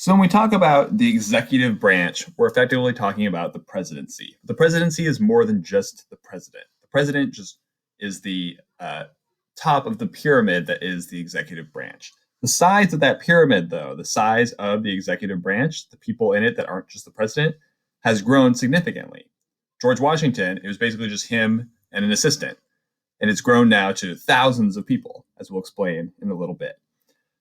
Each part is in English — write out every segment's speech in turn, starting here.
So when we talk about the executive branch, we're effectively talking about the presidency. The presidency is more than just the president. The president just is the top of the pyramid that is the executive branch. The size of that pyramid, though, the size of the executive branch, the people in it that aren't just the president, has grown significantly. George Washington, it was basically just him and an assistant, and it's grown now to thousands of people, as we'll explain in a little bit.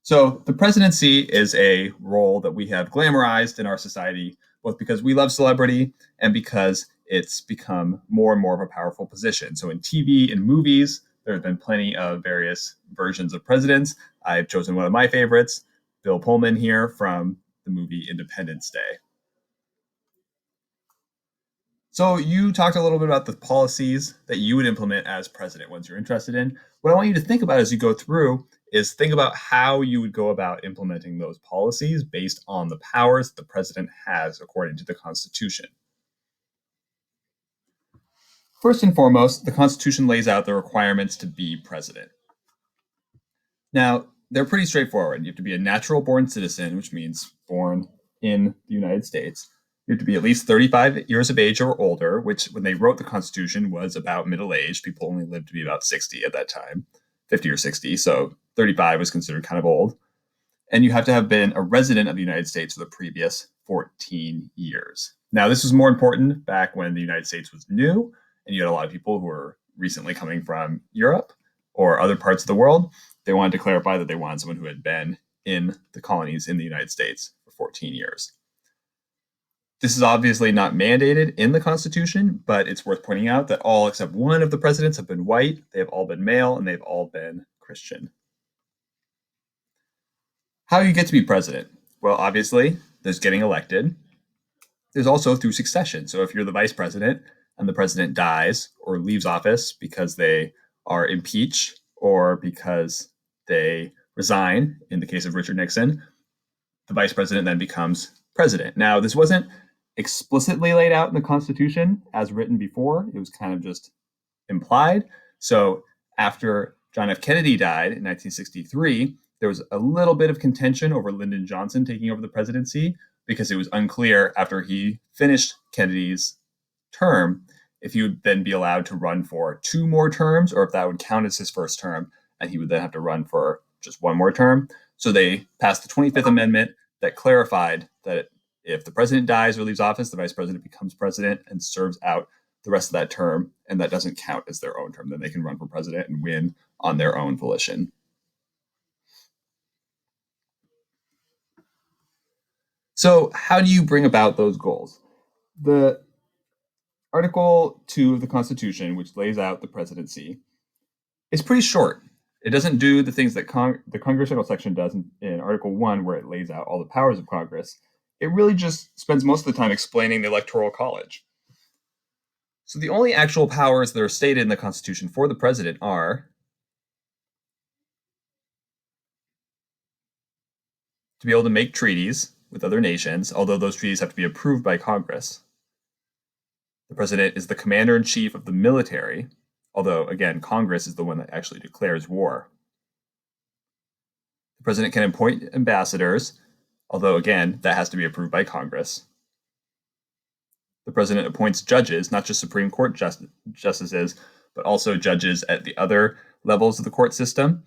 So the presidency is a role that we have glamorized in our society, both because we love celebrity and because it's become more and more of a powerful position. So in TV and movies, there have been plenty of various versions of presidents. I've chosen one of my favorites, Bill Pullman here from the movie Independence Day. So you talked a little bit about the policies that you would implement as president, ones you're interested in. What I want you to think about as you go through is think about how you would go about implementing those policies based on the powers the president has according to the Constitution. First and foremost, the Constitution lays out the requirements to be president. Now, they're pretty straightforward. You have to be a natural born citizen, which means born in the United States. You have to be at least 35 years of age or older, which when they wrote the Constitution was about middle age. People only lived to be about 60 at that time, 50 or 60. So 35 was considered kind of old. And you have to have been a resident of the United States for the previous 14 years. Now, this was more important back when the United States was new, and you had a lot of people who were recently coming from Europe or other parts of the world. They wanted to clarify that they wanted someone who had been in the colonies in the United States for 14 years. This is obviously not mandated in the Constitution, but it's worth pointing out that all except one of the presidents have been white, they have all been male, and they've all been Christian. How you get to be president? Well, obviously, there's getting elected. There's also through succession. So if you're the vice president and the president dies or leaves office because they are impeached or because they resign, in the case of Richard Nixon, the vice president then becomes president. Now, this wasn't explicitly laid out in the Constitution as written before. It was kind of just implied. So after John F. Kennedy died in 1963, there was a little bit of contention over Lyndon Johnson taking over the presidency because it was unclear after he finished Kennedy's term if he would then be allowed to run for 2 more terms or if that would count as his first term and he would then have to run for just 1 more term. So they passed the 25th Amendment that clarified that if the president dies or leaves office, the vice president becomes president and serves out the rest of that term, and that doesn't count as their own term. Then they can run for president and win on their own volition. So how do you bring about those goals? The Article 2 of the Constitution, which lays out the presidency, is pretty short. It doesn't do the things that the congressional section does in Article 1, where it lays out all the powers of Congress. It really just spends most of the time explaining the Electoral College. So the only actual powers that are stated in the Constitution for the president are to be able to make treaties with other nations, although those treaties have to be approved by Congress. The president is the commander-in-chief of the military, although, again, Congress is the one that actually declares war. The president can appoint ambassadors, although, again, that has to be approved by Congress. The president appoints judges, not just Supreme Court justices, but also judges at the other levels of the court system,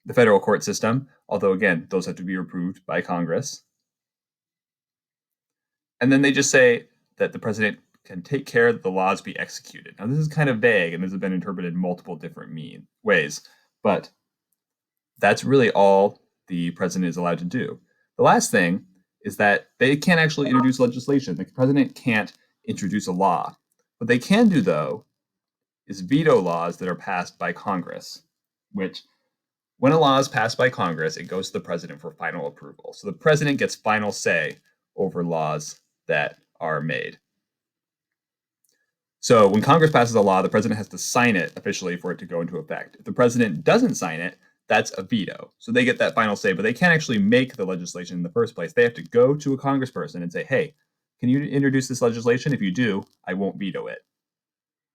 the federal court system, although, again, those have to be approved by Congress. And then they just say that the president can take care that the laws be executed. Now, this is kind of vague, and this has been interpreted in multiple different ways, but that's really all the president is allowed to do. The last thing is that they can't actually introduce legislation. The president can't introduce a law. What they can do, though, is veto laws that are passed by Congress, which, when a law is passed by Congress, it goes to the president for final approval. So the president gets final say over laws that are made. So when Congress passes a law, the president has to sign it officially for it to go into effect. If the president doesn't sign it, that's a veto. So they get that final say, but they can't actually make the legislation in the first place. They have to go to a congressperson and say, hey, can you introduce this legislation? If you do, I won't veto it.